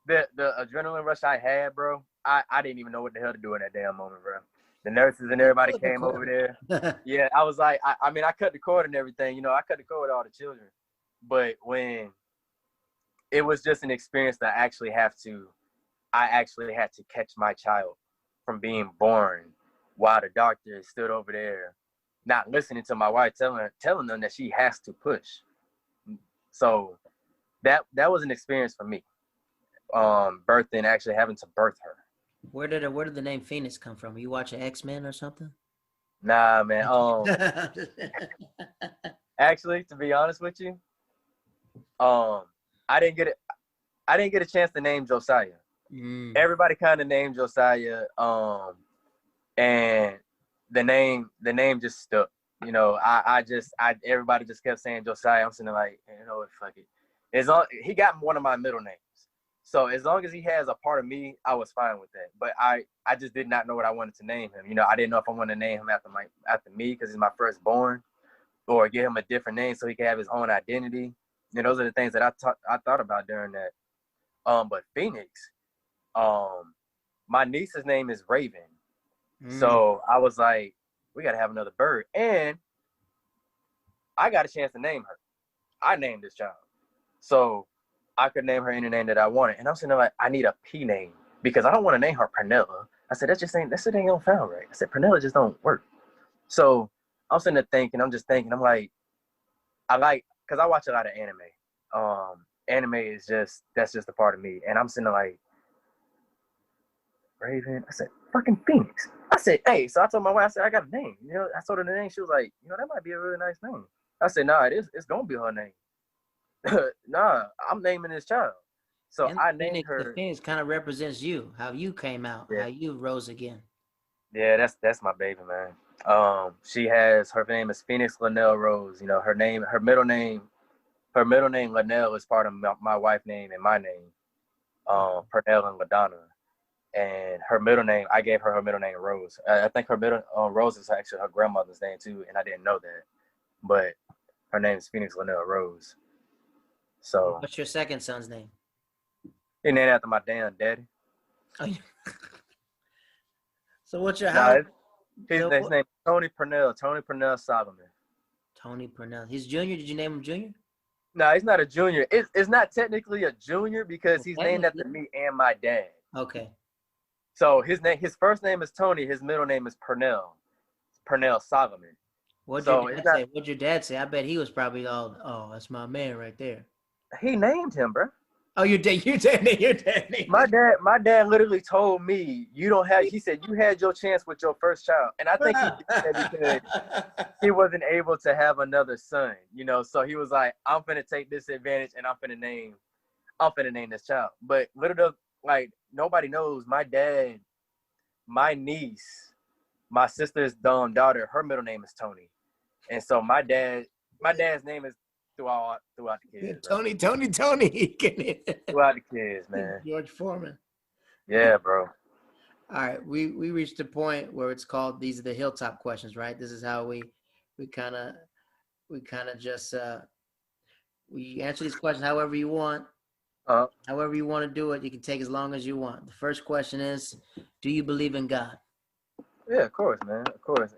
the adrenaline rush I had, bro. I didn't even know what the hell to do in that damn moment, bro. The nurses and everybody came over there. Yeah, I was like, I mean, I cut the cord and everything. You know, I cut the cord with all the children. But when it was just an experience that I actually had to catch my child from being born while the doctor stood over there not listening to my wife telling them that she has to push. So that was an experience for me. Birthing, actually having to birth her. Where did the name Phoenix come from? Are you watching X-Men or something? Nah, man. Actually, to be honest with you, I didn't get a chance to name Josiah. Everybody kind of named Josiah, and the name just stuck. You know, everybody just kept saying Josiah. I'm sitting there like, you know what, fuck it. He got one of my middle names. So as long as he has a part of me, I was fine with that. But I just did not know what I wanted to name him. You know, I didn't know if I wanted to name him after me because he's my firstborn, or give him a different name so he could have his own identity. You know, those are the things that I thought about during that. But Phoenix, my niece's name is Raven. So I was like, we got to have another bird. And I got a chance to name her. I named this child. So I could name her any name that I wanted. And I'm sitting there like, I need a P name because I don't want to name her Pernella. I said, that shit ain't don't sound right. I said, Pernella just don't work. So I'm sitting there thinking, I'm like, because I watch a lot of anime. Anime is that's just a part of me. And I'm sitting there like, Raven. I said, fucking Phoenix. I said, hey, so I told my wife, I said, I got a name. You know, I told her the name. She was like, you know, that might be a really nice name. I said, nah, it's going to be her name. Nah, I'm naming this child. So I named her. The Phoenix kind of represents you, how you came out, how you rose again. Yeah, that's my baby, man. Her name is Phoenix Linnell Rose. You know, her middle name Linnell is part of my wife's name and my name, Pernell and LaDonna. And her middle name, I gave her middle name Rose. I think her middle Rose is actually her grandmother's name too, and I didn't know that. But her name is Phoenix Linnell Rose. So. What's your second son's name? He named after my damn daddy. Oh, yeah. So what's your house? His name is Tony Pernell. Tony Pernell Solomon. Tony Pernell. He's junior. Did you name him junior? No, he's not a junior. It's not technically a junior because he's named after me and my dad. Okay. So his first name is Tony. His middle name is Pernell. Pernell Solomon. What'd your dad say? I bet he was probably all, oh, that's my man right there. He named him, bro. Oh, your dad named My dad literally told me, he said, you had your chance with your first child. And I think he did that because he wasn't able to have another son, you know? So he was like, I'm finna take this advantage and I'm finna name this child. But like, nobody knows my dad, my niece, my sister's daughter, her middle name is Tony. And so my dad's name is throughout the kids. Tony. Throughout the kids, man. George Foreman. Yeah, bro. All right, we reached a point where it's called, these are the hilltop questions, right? This is how we kind of just we answer these questions however you want. However you want to do it, you can take as long as you want. The first question is, do you believe in God? Yeah, of course, man. Of course.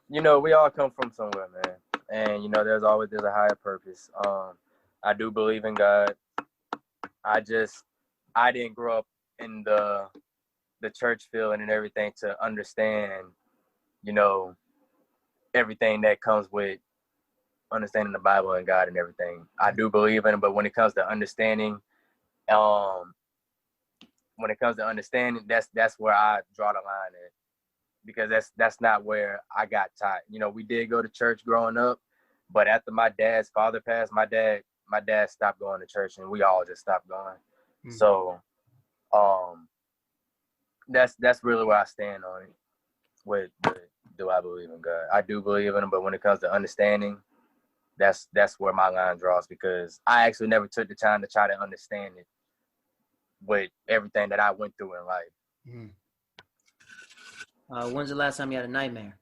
You know, we all come from somewhere, man. And, you know, there's a higher purpose. I do believe in God. I didn't grow up in the church feeling and everything to understand, you know, everything that comes with understanding the Bible and God and everything. I do believe in it, but when it comes to understanding, that's where I draw the line at. Because that's not where I got taught. You know, we did go to church growing up, but after my dad's father passed, my dad stopped going to church, and we all just stopped going. Mm-hmm. So, that's really where I stand on it. With do I believe in God? I do believe in him, but when it comes to understanding, that's where my line draws, because I actually never took the time to try to understand it with everything that I went through in life. Mm. When's the last time you had a nightmare?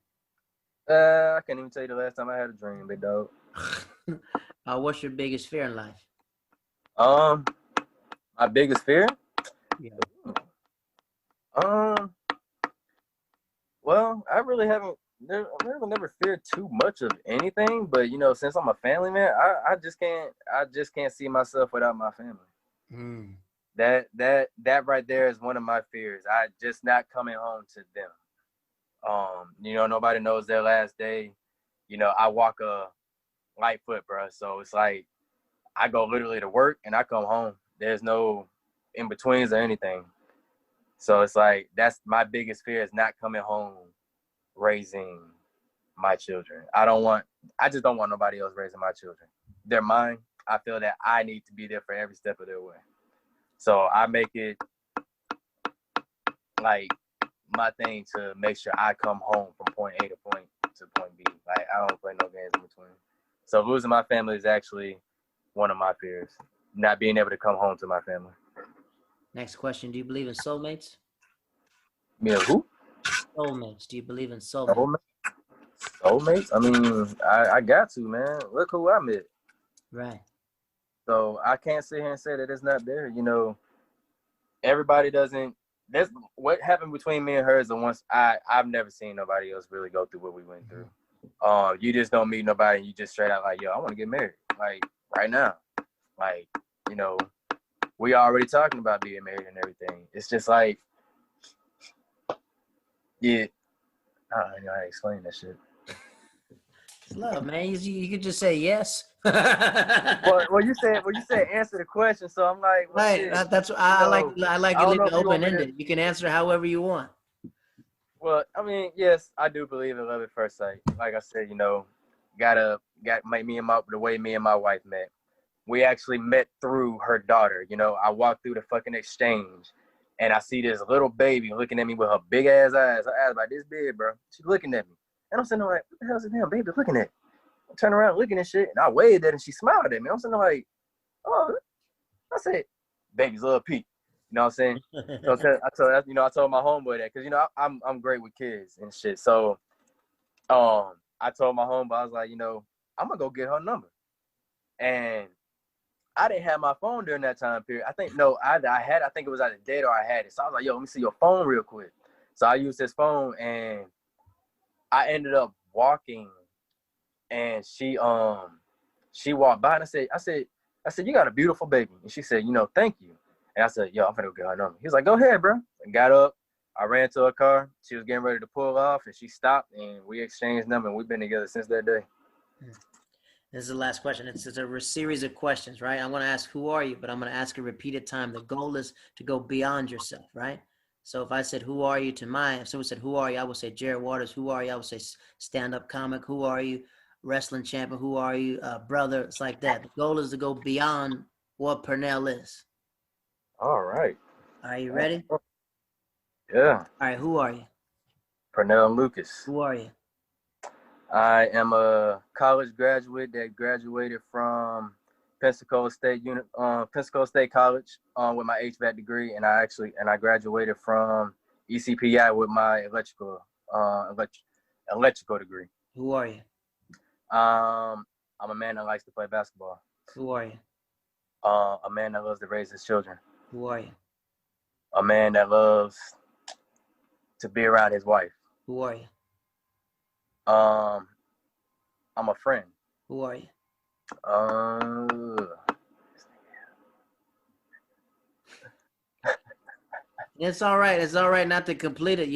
I can't even tell you the last time I had a dream, big dog. What's your biggest fear in life? My biggest fear? Yeah. Well, I really haven't. I've never feared too much of anything, but you know, since I'm a family man, I just can't see myself without my family. Mm. That right there is one of my fears. I just not coming home to them. You know, nobody knows their last day. You know, I walk a light foot, bro. So it's like I go literally to work and I come home. There's no in-betweens or anything. So it's like that's my biggest fear, is not coming home raising my children. I just don't want nobody else raising my children. They're mine. I feel that I need to be there for every step of their way. So I make it like my thing to make sure I come home from point A to point B. Like, I don't play no games in between. So losing my family is actually one of my fears. Not being able to come home to my family. Next question. Do you believe in soulmates? Me and who? Soulmates. Do you believe in soulmates? Soulmates? I mean, I got to, man. Look who I met. Right. So I can't sit here and say that it's not there. You know, everybody doesn't. That's what happened between me and her is the ones I've never seen nobody else really go through what we went through. You just don't meet nobody and you just straight out like, yo, I want to get married, like right now. Like, you know, we already talking about being married and everything. It's just like, yeah, I don't know how to explain that shit. It's love, man. You could just say yes. well, you said answer the question, so I'm like, well, right. Shit. That's what I like to leave it open ended. You can answer however you want. Well, I mean, yes, I do believe in love at first sight. Like I said, you know, got the way me and my wife met. We actually met through her daughter. You know, I walked through the fucking exchange. And I see this little baby looking at me with her big ass eyes. Her eyes about this big, bro. She's looking at me. And I'm sitting there like, what the hell is this damn baby looking at? I turn around looking at shit, and I waved at her, and she smiled at me. I'm sitting there like, oh, I said, baby's little Pete. You know what I'm saying? So I told my homeboy that, because, I'm great with kids and shit. So I told my homeboy, I was like, I'm going to go get her number. And I didn't have my phone during that time period. I think it was either dead or I had it. So I was like, yo, let me see your phone real quick. So I used his phone, and I ended up walking, and she walked by, and I said, you got a beautiful baby. And she said, thank you. And I said, yo, I'm gonna go get her number. He was like, go ahead, bro. And got up. I ran to her car. She was getting ready to pull off, and she stopped, and we exchanged numbers, and we've been together since that day. This is the last question. It's a series of questions, right? I'm going to ask, who are you? But I'm going to ask a repeated time. The goal is to go beyond yourself, right? So if I said, who are you if someone said, who are you? I would say Jared Waters. Who are you? I would say stand-up comic. Who are you? Wrestling champion. Who are you? Brother. It's like that. The goal is to go beyond what Pernell is. All right. Are you ready? Yeah. All right. Who are you? Pernell Lucas. Who are you? I am a college graduate that graduated from Pensacola State College with my HVAC degree, and I graduated from ECPI with my electrical degree. Who are you? I'm a man that likes to play basketball. Who are you? A man that loves to raise his children. Who are you? A man that loves to be around his wife. Who are you? I'm a friend. Who are you? It's all right. It's all right not to complete it.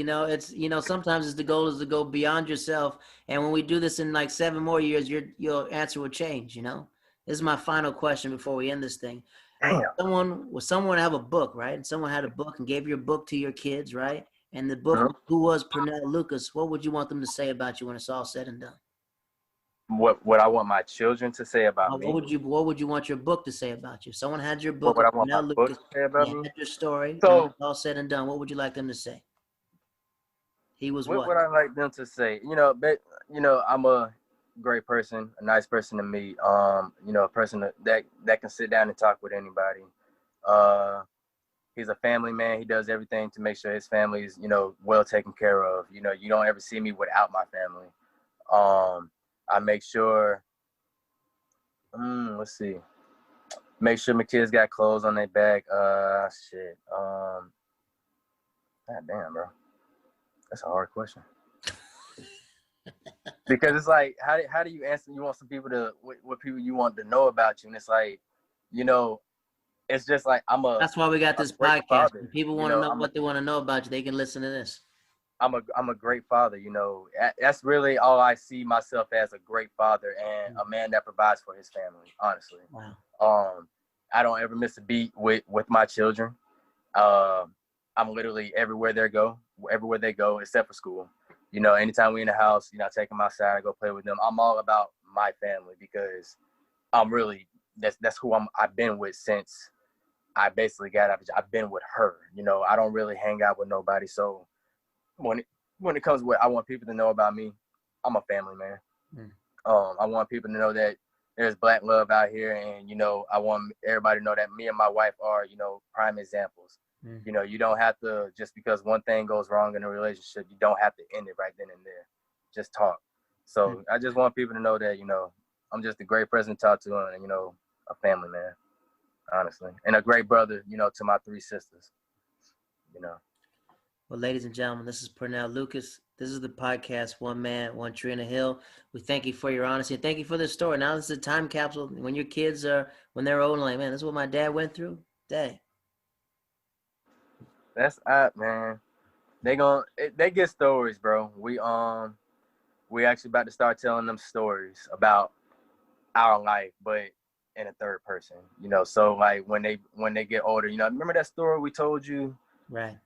Sometimes the goal is to go beyond yourself. And when we do this in like 7 more years, your answer will change. This is my final question before we end this thing. Someone have a book, right? And someone had a book and gave your book to your kids, right? And the book, Who was Pernell Lucas? What would you want them to say about you when it's all said and done? What I want my children to say about me? What would you want your book to say about you? Someone had your book. What would I want my book to say about me? Had your story. So, it's all said and done. What would you like them to say? He was what? What would I like them to say? I'm a great person, a nice person to meet. A person that can sit down and talk with anybody. He's a family man. He does everything to make sure his family is, well taken care of. You don't ever see me without my family. I make sure, make sure my kids got clothes on their back. God damn, bro. That's a hard question. Because it's like, how do you answer? You want some people what people you want to know about you. And it's like, it's just like, that's why we got this podcast. Father. When people want to know what they want to know about you, they can listen to this. I'm a great father, That's really all I see myself as, a great father and a man that provides for his family, honestly. Wow. I don't ever miss a beat with my children. I'm literally everywhere they go, except for school. Anytime we in the house, I take them outside, I go play with them. I'm all about my family because I'm really, that's who I've been with since I basically got out. I've been with her, I don't really hang out with nobody. So when it comes to what I want people to know about me, I'm a family man. I want people to know that there's Black love out here, and I want everybody to know that me and my wife are, prime examples. You don't have to, just because one thing goes wrong in a relationship, you don't have to end it right then and there. Just talk. So I just want people to know that, I'm just a great person to talk to, and a family man, honestly, and a great brother, to my 3 sisters. Well, ladies and gentlemen, this is Pernell Lucas. This is the podcast, One Man, One Tree in a Hill. We thank you for your honesty. Thank you for this story. Now this is a time capsule. When your kids when they're old, like, man, this is what my dad went through. Dang. That's man. They get stories, bro. We actually about to start telling them stories about our life, but in a third person. So like when they get older, remember that story we told you? Right.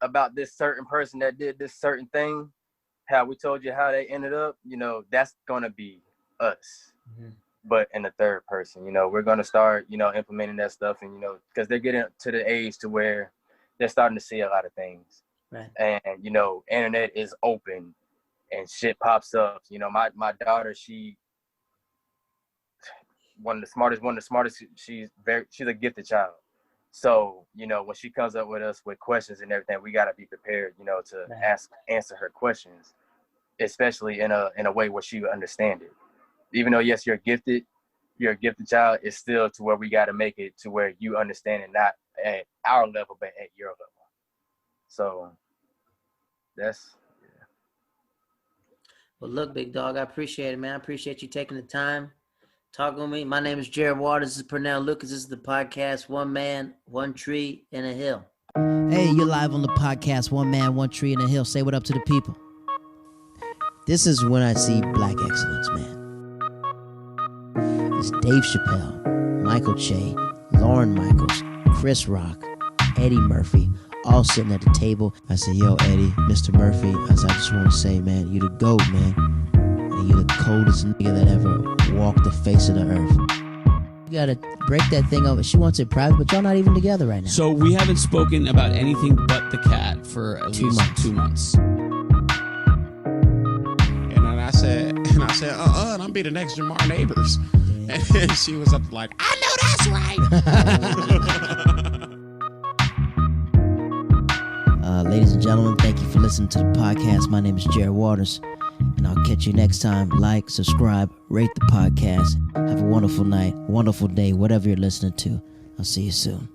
About this certain person that did this certain thing, how we told you how they ended up, that's gonna be us. But in the third person, we're gonna start, implementing that stuff, and because they're getting to the age to where they're starting to see a lot of things. Right. And, you know, internet is open and shit pops up. You know, my daughter, she's one of the smartest. She's a gifted child. So, you know, when she comes up with us with questions and everything, we got to be prepared, you know, to answer her questions, especially in a way where she would understand it. Even though, yes, you're a gifted child, it's still to where we got to make it to where you understand it, not at our level, but at your level. So that's, yeah. Well, look, big dog, I appreciate it, man. I appreciate you taking the time, talking with me. My name is Jared Waters. This is Pernell Lucas. This is the podcast, One Man, One Tree in a Hill. Hey, you're live on the podcast, One Man, One Tree in a Hill. Say what up to the people. This is when I see black excellence, man. It's Dave Chappelle, Michael Che, Lauren Michaels, Chris Rock, Eddie Murphy, all sitting at the table. I said, yo, Eddie, Mr. Murphy, I just want to say, man, you the GOAT, man. And you the coldest nigga that ever walked the face of the earth. You gotta break that thing over. She wants it private, but y'all not even together right now. So we haven't spoken about anything but the cat for at least 2 months. And I said, and I'm be the next Jamar Neighbors. Yeah. And she was up like, I know that's right. Ladies and gentlemen, thank you for listening to the podcast. My name is Jared Waters, and I'll catch you next time. Like, subscribe, rate the podcast. Have a wonderful night, wonderful day, whatever you're listening to. I'll see you soon.